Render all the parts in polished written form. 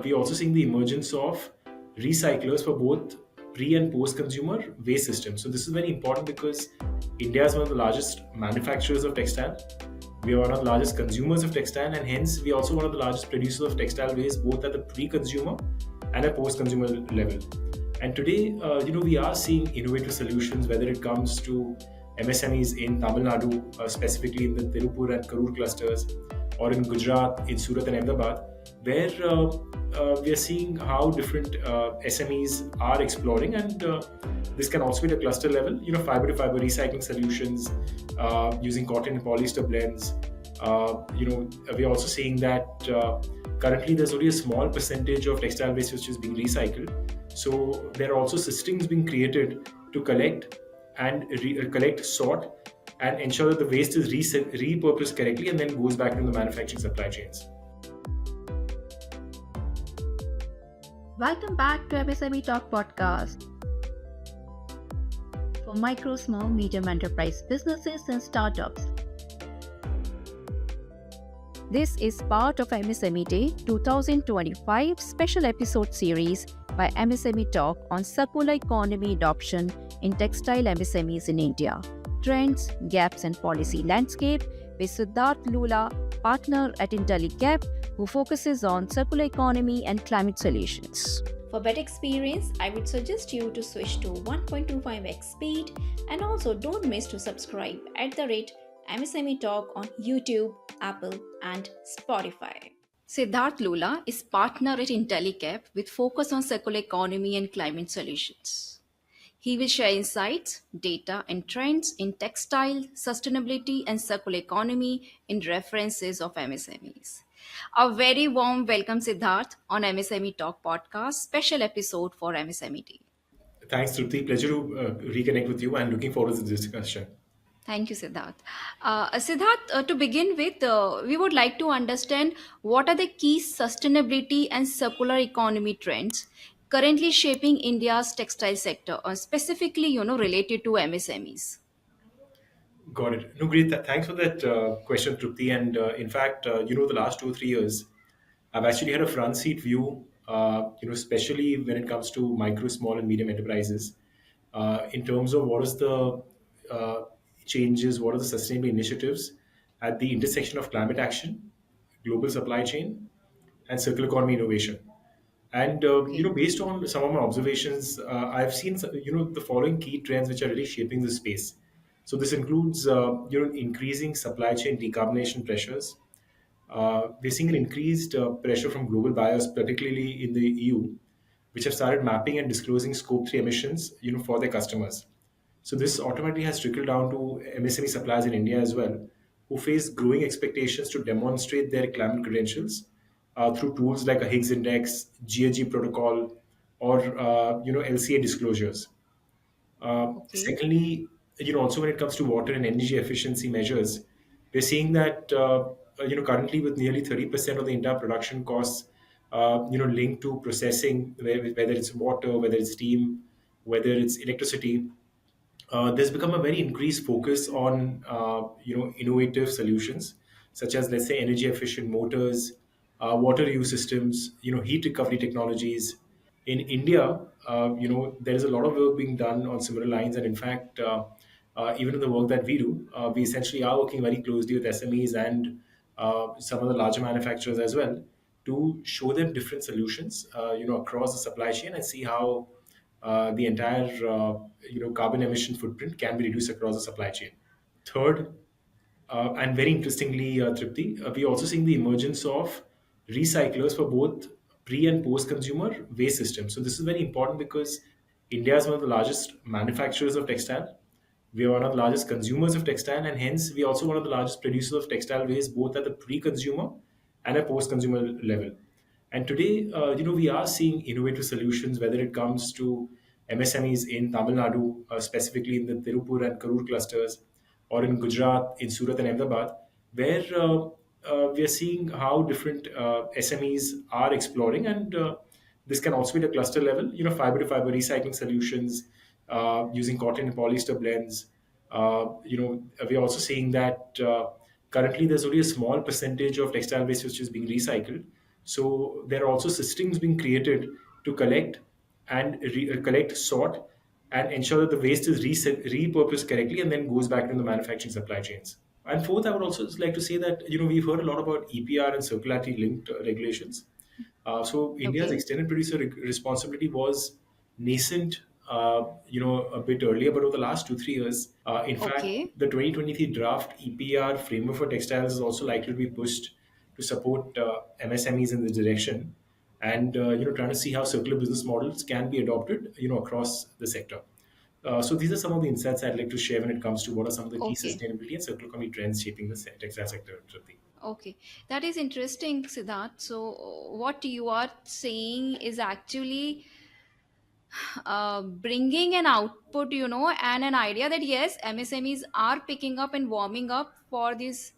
we're also seeing the emergence of recyclers for both pre and post consumer waste systems. So this is very important because India is one of the largest manufacturers of textile. We are one of the largest consumers of textile, and hence we are also one of the largest producers of textile waste, both at the pre-consumer and a post-consumer level. And today, we are seeing innovative solutions, whether it comes to MSMEs in Tamil Nadu, specifically in the Tirupur and Karur clusters, or in Gujarat, in Surat and Ahmedabad, where we are seeing how different SMEs are exploring, and this can also be at a cluster level. Fiber to fiber recycling solutions using cotton and polyester blends. We are also seeing that currently there's only a small percentage of textile waste which is being recycled. So there are also systems being created to collect and collect, sort, and ensure that the waste is repurposed correctly and then goes back into the manufacturing supply chains. Welcome back to MSME Talk podcast for micro, small, medium enterprise businesses and startups. This is part of MSME Day 2025 special episode series by MSME Talk on circular economy adoption in textile MSMEs in India, trends, gaps and policy landscape with Siddharth Lulla, partner at Intellecap, who focuses on circular economy and climate solutions. For better experience, I would suggest you to switch to 1.25x speed, and also don't miss to subscribe at the rate MSME Talk on YouTube, Apple and Spotify. Siddharth Lulla is partner at Intellecap with focus on circular economy and climate solutions. He will share insights, data and trends in textile, sustainability and circular economy in references of MSMEs. A very warm welcome, Siddharth, on MSME Talk podcast, special episode for MSME Day. Thanks, Trupti. Pleasure to reconnect with you and looking forward to this discussion. Thank you, Siddharth. Siddharth, to begin with, we would like to understand what are the key sustainability and circular economy trends currently shaping India's textile sector, specifically, related to MSMEs. Got it. No, great. Thanks for that question, Trupti. And in fact, the last 2 or 3 years, I've actually had a front seat view, especially when it comes to micro, small, and medium enterprises, in terms of what is the uh, changes, what are the sustainable initiatives at the intersection of climate action, global supply chain, and circular economy innovation. And Okay. based on some of my observations, I've seen the following key trends which are really shaping the space. So this includes increasing supply chain decarbonization pressures. We're seeing an increased pressure from global buyers, particularly in the EU, which have started mapping and disclosing Scope 3 emissions, for their customers. So this automatically has trickled down to MSME suppliers in India as well, who face growing expectations to demonstrate their climate credentials through tools like a Higgs index, GHG protocol, or LCA disclosures. Okay. Secondly, also when it comes to water and energy efficiency measures, we're seeing that currently with nearly 30% of the entire production costs, linked to processing, whether it's water, whether it's steam, whether it's electricity, there's become a very increased focus on innovative solutions such as, let's say, energy efficient motors, water use systems, heat recovery technologies. In India, there is a lot of work being done on similar lines, and in fact, even in the work that we do, we essentially are working very closely with SMEs and some of the larger manufacturers as well to show them different solutions, across the supply chain and see how the entire carbon emission footprint can be reduced across the supply chain. Third, and very interestingly, Tripti, we're also seeing the emergence of recyclers for both pre and post consumer waste systems. So this is very important because India is one of the largest manufacturers of textile. We are one of the largest consumers of textile, and hence we are also one of the largest producers of textile waste, both at the pre-consumer and a post-consumer level. And today, we are seeing innovative solutions, whether it comes to MSMEs in Tamil Nadu, specifically in the Tirupur and Karur clusters, or in Gujarat, in Surat and Ahmedabad, where we are seeing how different SMEs are exploring, and this can also be at a cluster level. Fiber to fiber recycling solutions using cotton and polyester blends. We're also seeing that currently there's only a small percentage of textile waste which is being recycled. So there are also systems being created to collect collect, sort, and ensure that the waste is repurposed correctly and then goes back to the manufacturing supply chains. And fourth, I would also just like to say that we've heard a lot about EPR and circularity linked regulations. So India's Okay. extended producer responsibility was nascent, a bit earlier, but over the last 2 3 years, in fact, Okay. the 2023 draft EPR framework for textiles is also likely to be pushed to support MSMEs in this direction, and trying to see how circular business models can be adopted, across the sector. So these are some of the insights I'd like to share when it comes to what are some of the key Okay. sustainability and circular economy trends shaping the textile sector. Tripti. Okay, that is interesting, Siddharth. So, what you are saying is actually bringing an output, and an idea that yes, MSMEs are picking up and warming up for these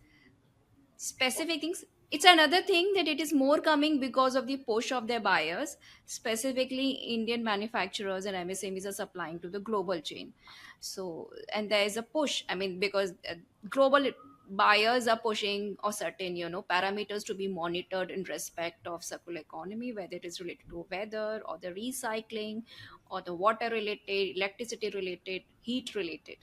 specific things. It's another thing that it is more coming because of the push of their buyers, specifically Indian manufacturers and MSMEs are supplying to the global chain. So, and there is a push, I mean, because global buyers are pushing or certain parameters to be monitored in respect of circular economy, whether it is related to weather or the recycling or the water related, electricity related, heat related,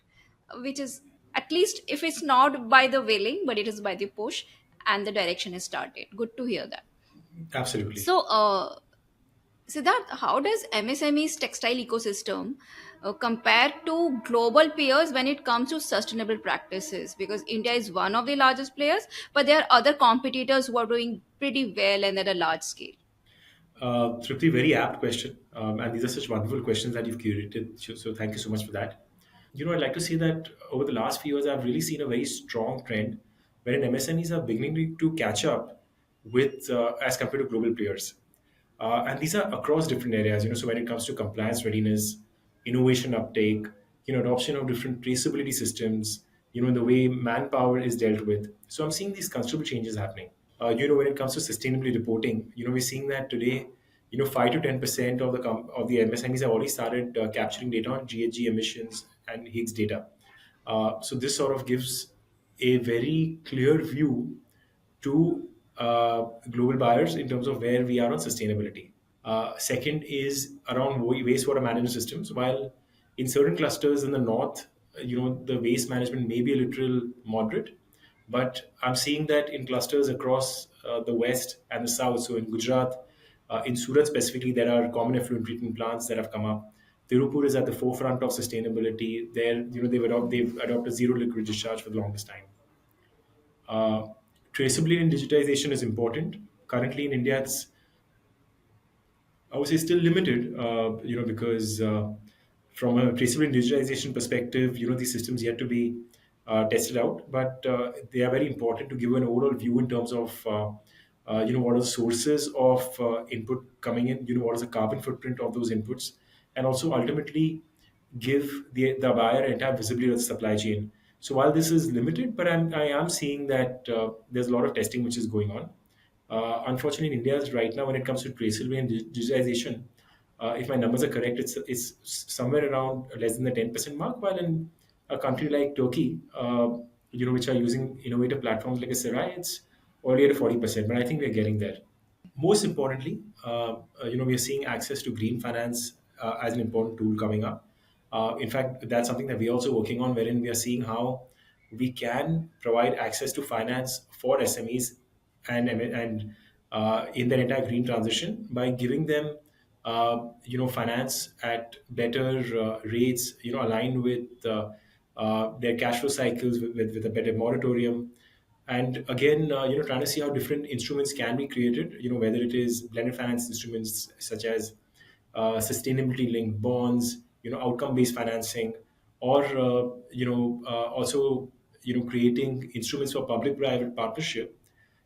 which is, at least if it's not by the willing but it is by the push, and the direction is started. Good to hear that. Absolutely. So Siddharth, how does MSME's textile ecosystem compare to global peers when it comes to sustainable practices? Because India is one of the largest players, but there are other competitors who are doing pretty well and at a large scale. Tripti, very apt question. And these are such wonderful questions that you've curated. So thank you so much for that. I'd like to say that over the last few years, I've really seen a very strong trend wherein MSMEs are beginning to catch up with as compared to global players. And these are across different areas. So when it comes to compliance readiness, innovation uptake, adoption of different traceability systems, the way manpower is dealt with. So I'm seeing these considerable changes happening. When it comes to sustainability reporting, we're seeing that today, 5 to 10% of the MSMEs have already started capturing data on GHG emissions and Higgs data. So this sort of gives a very clear view to global buyers in terms of where we are on sustainability. Second is around wastewater management systems. While in certain clusters in the north, the waste management may be a little moderate, but I'm seeing that in clusters across the west and the south. So in Gujarat, in Surat specifically, there are common effluent treatment plants that have come up. Tirupur is at the forefront of sustainability. There, they've adopted zero liquid discharge for the longest time. Uh, Traceability and digitization is important. Currently in India, it's, I would say, still limited, because from a traceability and digitization perspective, these systems yet to be tested out, but they are very important to give an overall view in terms of, what are the sources of input coming in, what is the carbon footprint of those inputs, and also ultimately give the buyer entire visibility of the supply chain. So while this is limited, but I am seeing that there's a lot of testing which is going on. Unfortunately, in India right now, when it comes to traceability and digitization, if my numbers are correct, it's somewhere around less than the 10% mark. While in a country like Turkey, which are using innovative platforms like a Sarai, it's already at 40%. But I think we're getting there. Most importantly, we are seeing access to green finance as an important tool coming up. In fact, that's something that we're also working on, wherein we are seeing how we can provide access to finance for SMEs and in their entire green transition by giving them, finance at better rates, aligned with their cash flow cycles with a better moratorium, and again, trying to see how different instruments can be created, whether it is blended finance instruments such as sustainability linked bonds, outcome based financing, or also creating instruments for public private partnership,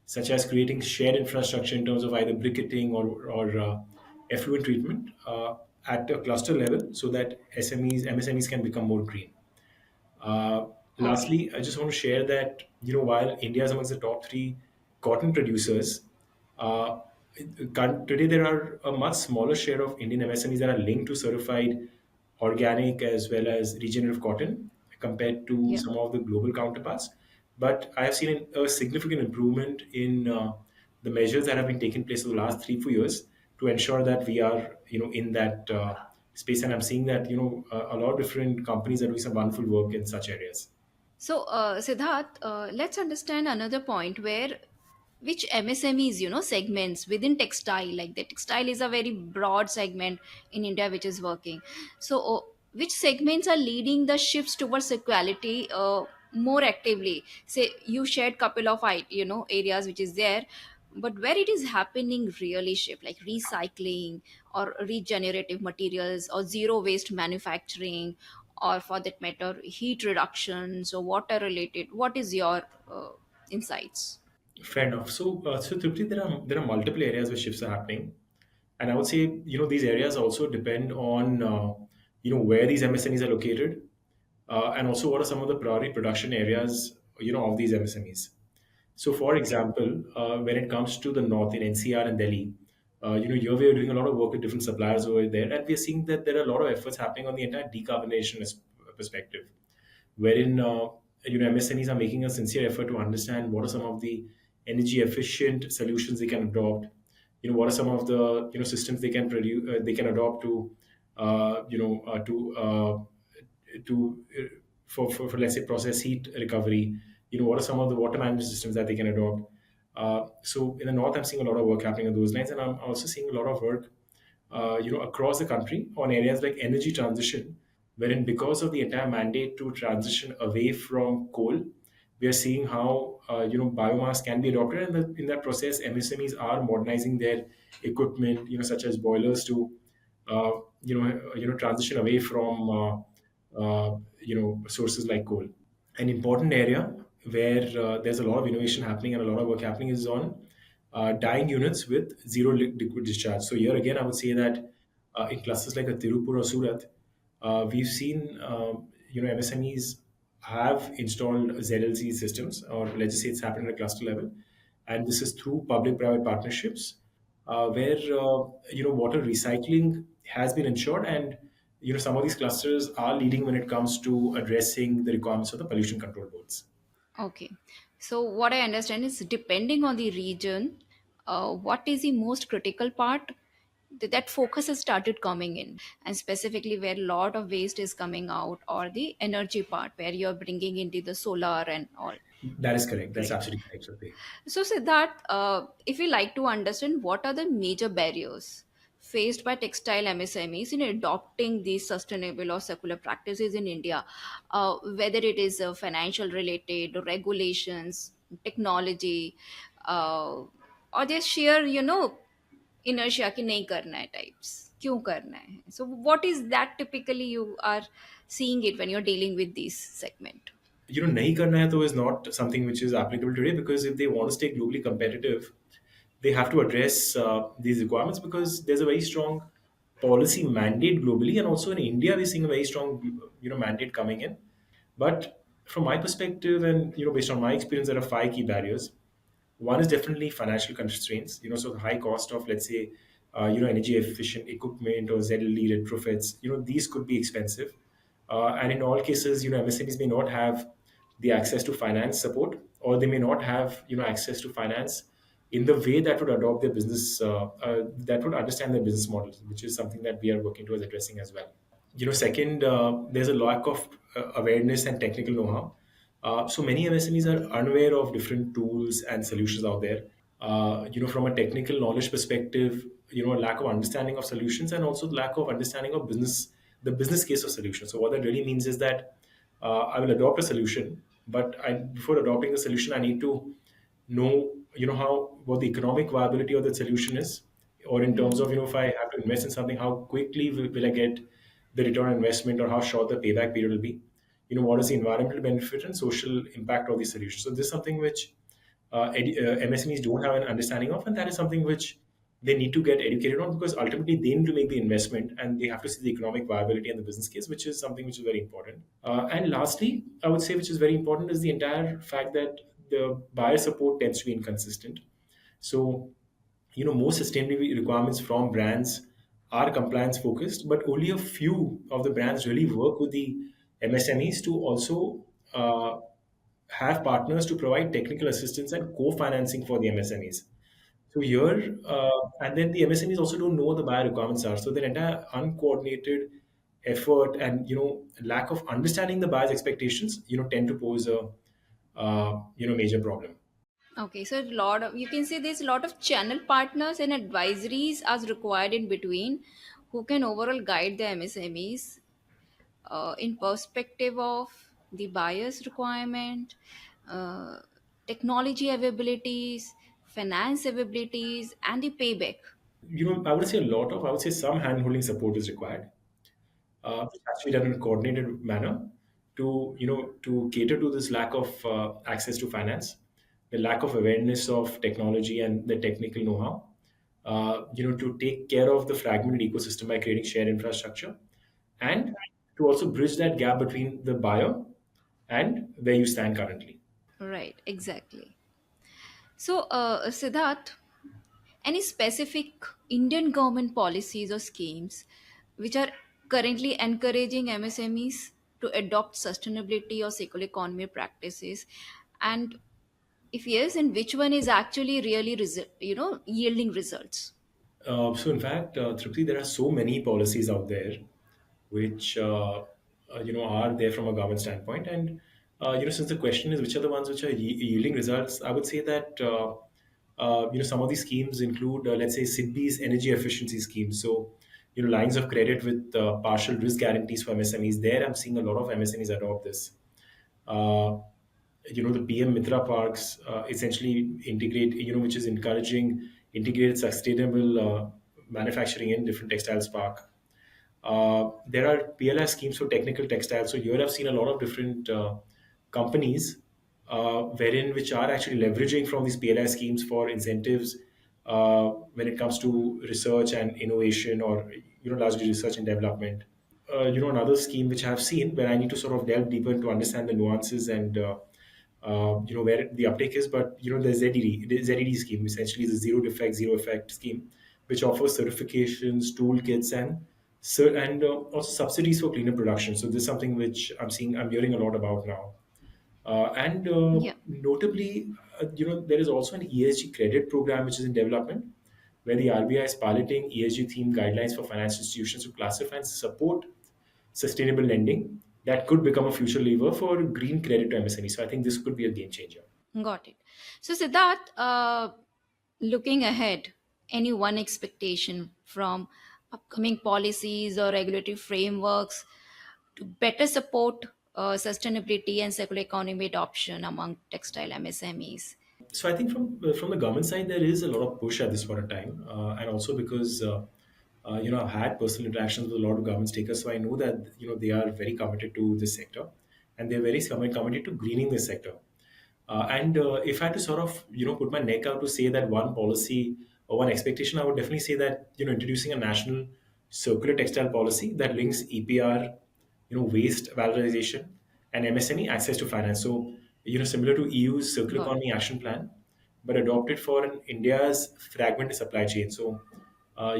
such as creating shared infrastructure in terms of either bricketing or effluent treatment at a cluster level, so that MSMEs can become more green. Uh, Okay. Lastly, I just want to share that, while India is amongst the top three cotton producers, uh, today there are a much smaller share of Indian MSMEs that are linked to certified organic as well as regenerative cotton compared to Yeah. some of the global counterparts. But I have seen a significant improvement in the measures that have been taking place over the last 3 4 years to ensure that we are in that space. And I'm seeing that a lot of different companies are doing some wonderful work in such areas. So, Siddharth, let's understand another point where which MSMEs, segments within textile, like the textile is a very broad segment in India which is working. So, which segments are leading the shifts towards equality more actively? Say you shared couple of areas which is there, but where it is happening really shift, like recycling or regenerative materials or zero waste manufacturing, or for that matter heat reductions or water related. What is your insights? Fair enough. So Tripti, there are multiple areas where shifts are happening, and I would say these areas also depend on where these MSMEs are located, and also what are some of the priority production areas of these MSMEs. So, for example, when it comes to the north in NCR and Delhi, here we are doing a lot of work with different suppliers over there, and we are seeing that there are a lot of efforts happening on the entire decarbonization perspective, wherein MSMEs are making a sincere effort to understand what are some of the energy efficient solutions they can adopt. What are some of the systems they can produce, they can adopt to to for let's say process heat recovery. What are some of the water management systems that they can adopt. So in the north, I'm seeing a lot of work happening on those lines, and I'm also seeing a lot of work across the country on areas like energy transition, wherein because of the entire mandate to transition away from coal, we are seeing how biomass can be adopted, and in that process, MSMEs are modernizing their equipment, such as boilers to transition away from sources like coal. An important area where there's a lot of innovation happening and a lot of work happening is on dyeing units with zero liquid discharge. So here again, I would say that in clusters like a Tirupur or Surat, we've seen MSMEs have installed ZLC systems, or let's just say it's happened at a cluster level, and this is through public-private partnerships where water recycling has been ensured, and some of these clusters are leading when it comes to addressing the requirements of the pollution control boards. Okay. So what I understand is depending on the region, what is the most critical part that focus has started coming in, and specifically where a lot of waste is coming out, or the energy part where you're bringing into the solar and all. That is correct. That's Great. absolutely correct, Shruti. So, Siddharth, if you like to understand what are the major barriers faced by textile MSMEs in adopting these sustainable or circular practices in India, whether it is financial related, regulations, technology, or just sheer, inertia कि नहीं करना है types, क्यों करना है? So, what is that typically you are seeing it when you're dealing with this segment? Nahi karna hai to is not something which is applicable today, because if they want to stay globally competitive, they have to address these requirements, because there's a very strong policy mandate globally, and also in India we're seeing a very strong mandate coming in. But from my perspective, and based on my experience, there are five key barriers. One is definitely financial constraints. So the high cost of, let's say, energy efficient equipment or ZLE retrofits. These could be expensive, and in all cases, MSMEs may not have the access to finance support, or they may not have access to finance in the way that would adopt their business, that would understand their business models, which is something that we are working towards addressing as well. Second, there's a lack of awareness and technical know-how. So many MSMEs are unaware of different tools and solutions out there. From a technical knowledge perspective, lack of understanding of solutions, and also lack of understanding of the business case of solution. So what that really means is that I will adopt a solution, but before adopting the solution, I need to know, how what the economic viability of that solution is, or in terms of, if I have to invest in something, how quickly will I get the return on investment, or how short the payback period will be. What is the environmental benefit and social impact of these solutions. So this is something which MSMEs don't have an understanding of, and that is something which they need to get educated on, because ultimately they need to make the investment and they have to see the economic viability and the business case, which is something which is very important. And lastly, I would say, which is very important, is the entire fact that the buyer support tends to be inconsistent. So, most sustainability requirements from brands are compliance focused, but only a few of the brands really work with the MSMEs to also have partners to provide technical assistance and co-financing for the MSMEs. So here, and then the MSMEs also don't know what the buyer requirements are. So their entire uncoordinated effort and lack of understanding the buyer's expectations, tend to pose a major problem. Okay, so a lot of, you can say there's a lot of channel partners and advisories as required in between, who can overall guide the MSMEs in perspective of the buyer's requirement, uh, technology availabilities, finance availabilities, and the payback. I would say some hand-holding support is required, which has to be done in a coordinated manner to cater to this lack of access to finance, the lack of awareness of technology and the technical know-how. To take care of the fragmented ecosystem by creating shared infrastructure, and to also bridge that gap between the buyer and where you stand currently. Right, exactly. So, Siddharth, any specific Indian government policies or schemes which are currently encouraging MSMEs to adopt sustainability or circular economy practices? And if yes, and which one is actually really yielding results? So, in fact, Trupti, there are so many policies out there which are there from a government standpoint, and since the question is which are the ones which are yielding results, I would say that some of these schemes include, let's say, SIDBI's energy efficiency schemes. So, lines of credit with partial risk guarantees for MSMEs. There, I'm seeing a lot of MSMEs adopt this. Uh, the PM Mitra parks essentially integrate, which is encouraging integrated sustainable manufacturing in different textiles park. There are PLI schemes for technical textiles. So here I've seen a lot of different companies wherein which are actually leveraging from these PLI schemes for incentives when it comes to research and innovation, or largely research and development. Another scheme which I've seen where I need to sort of delve deeper to understand the nuances and where the uptake is. But the ZED scheme essentially is a zero defect, zero effect scheme, which offers certifications, toolkits, and also subsidies for cleaner production. So this is something which I'm hearing a lot about now. And Yeah, notably, there is also an ESG credit program which is in development, where the RBI is piloting ESG themed guidelines for financial institutions to classify and support sustainable lending that could become a future lever for green credit to MSME. So I think this could be a game changer. got it. So, Siddharth, looking ahead, any one expectation from upcoming policies or regulatory frameworks to better support sustainability and circular economy adoption among textile MSMEs? So I think from the government side, there is a lot of push at this point of time, and also because I've had personal interactions with a lot of government stakeholders, so I know that they are very committed to this sector, and they're very committed to greening this sector. And if I had to sort of put my neck out to say that one policy or one expectation, I would definitely say that introducing a national circular textile policy that links EPR, waste valorization, and MSME access to finance. So similar to EU's circular Got economy it. action plan, but adopted for India's fragmented supply chain. So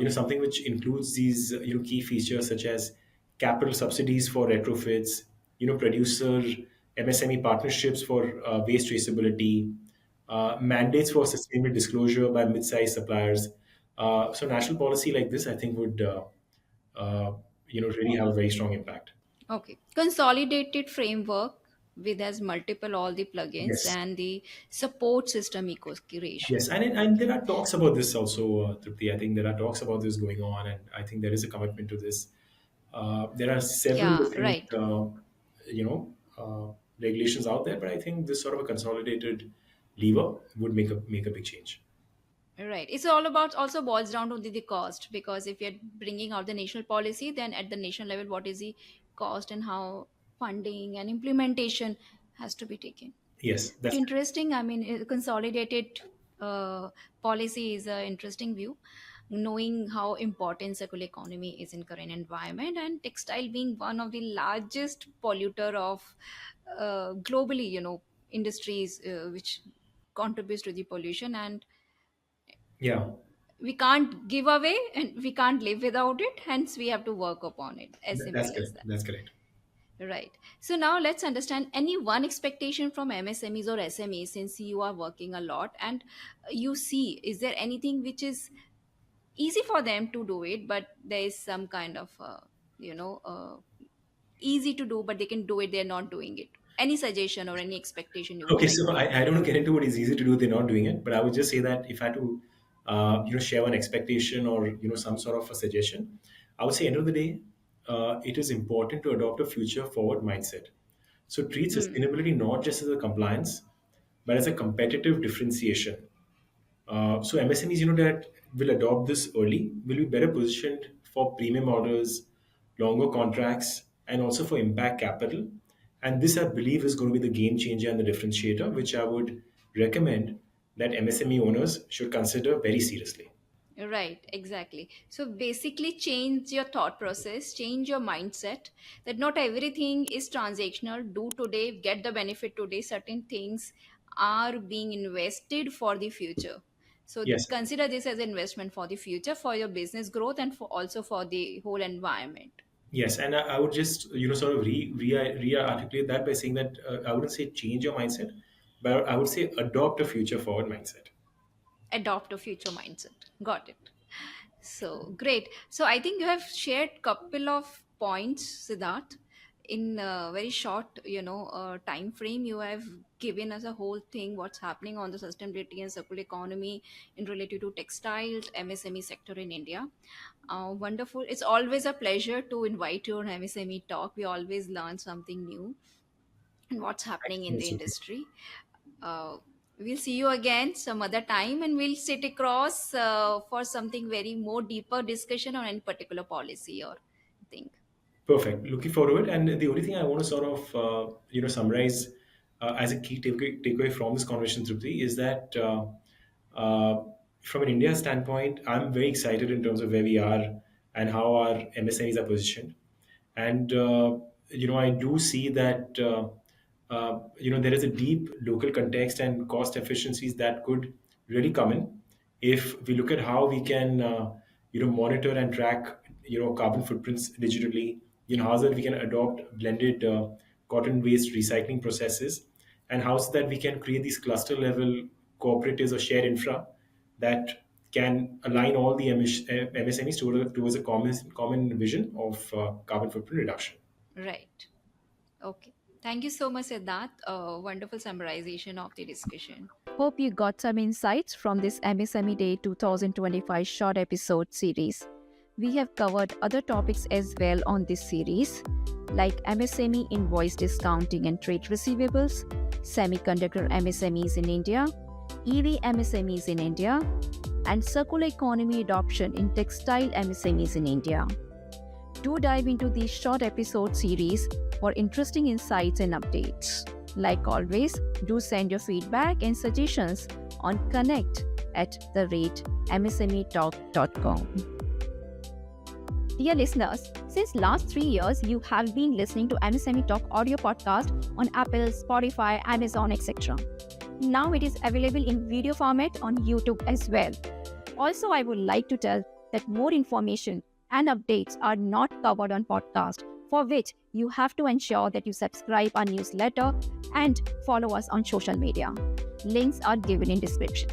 something which includes these key features such as capital subsidies for retrofits, producer MSME partnerships for waste traceability, mandates for sustainable disclosure by mid-sized suppliers. So national policy like this, I think, would really have a very strong impact. Okay. Consolidated framework with as multiple all the plugins Yes. and the support system Yes, creation. and there are talks about this also, Trupti. I think there are talks about this going on, and I think there is a commitment to this. There are several Yeah, different, right. regulations out there, but I think this sort of a consolidated lever would make a big change. Right. It's all about, also boils down to the cost, because if you're bringing out the national policy, then at the national level, what is the cost and how funding and implementation has to be taken. Yes, But that's interesting, I mean, consolidated policy is an interesting view, knowing how important circular economy is in current environment, and textile being one of the largest polluter of globally, industries which contributes to the pollution, and yeah, we can't give away and we can't live without it, hence we have to work upon it, as that's simple as correct. that. That's correct. Right. So now let's understand any one expectation from MSMEs or SMEs, since you are working a lot and you see, is there anything which is easy for them to do it, but there is some kind of, you know, easy to do, but they can do it, they're not doing it. Any suggestion or any expectation you would Okay, like so to I don't get into what is easy to do. They're not doing it, but I would just say that if I had to, share one expectation or some sort of a suggestion, I would say end of the day, it is important to adopt a future forward mindset. So treat Hmm. sustainability not just as a compliance, but as a competitive differentiation. So MSMEs, that will adopt this early will be better positioned for premium orders, longer contracts, and also for impact capital. And this, I believe, is going to be the game changer and the differentiator, which I would recommend that MSME owners should consider very seriously. Right, exactly. So basically, change your thought process, change your mindset that not everything is transactional. Do today, get the benefit today. Certain things are being invested for the future. So Yes, consider this as investment for the future, for your business growth, and for also for the whole environment. yes, and I would just sort of re articulate that by saying that I wouldn't say change your mindset, but I would say adopt a future forward mindset. Adopt a future mindset. Got it. So great. So I think you have shared couple of points, Siddharth, in a very short, time frame. You have given us a whole thing what's happening on the sustainability and circular economy in related to textiles, MSME sector in India. Wonderful. It's always a pleasure to invite you on MSME talk. We always learn something new and what's Thank you happening so in much, the Suki. industry. uh, we'll see you again some other time, and we'll sit across for something very more deeper discussion on any particular policy or thing. Perfect. Looking forward to it. And the only thing I want to sort of summarize as a key takeaway from this conversation, Trupti, is that uh, from an India standpoint, I'm very excited in terms of where we are and how our MSMEs are positioned. And I do see that there is a deep local context and cost efficiencies that could really come in if we look at how we can monitor and track carbon footprints digitally. How that we can adopt blended cotton waste recycling processes, and how so that we can create these cluster level cooperatives or shared infra that can align all the MSMEs towards a common vision of carbon footprint reduction. Right. Okay. Thank you so much, Siddharth. Wonderful summarization of the discussion. Hope you got some insights from this MSME Day 2025 short episode series. We have covered other topics as well on this series, like MSME invoice discounting and trade receivables, semiconductor MSMEs in India, EV MSMEs in India, and circular economy adoption in textile MSMEs in India. Do dive into these short episode series for interesting insights and updates. Like always, do send your feedback and suggestions on connect@msmetalk.com. Dear listeners, since last 3 years, you have been listening to MSME Talk audio podcast on Apple, Spotify, Amazon, etc. Now it is available in video format on YouTube as well. Also, I would like to tell that more information and updates are not covered on podcast, for which you have to ensure that you subscribe our newsletter and follow us on social media. Links are given in description.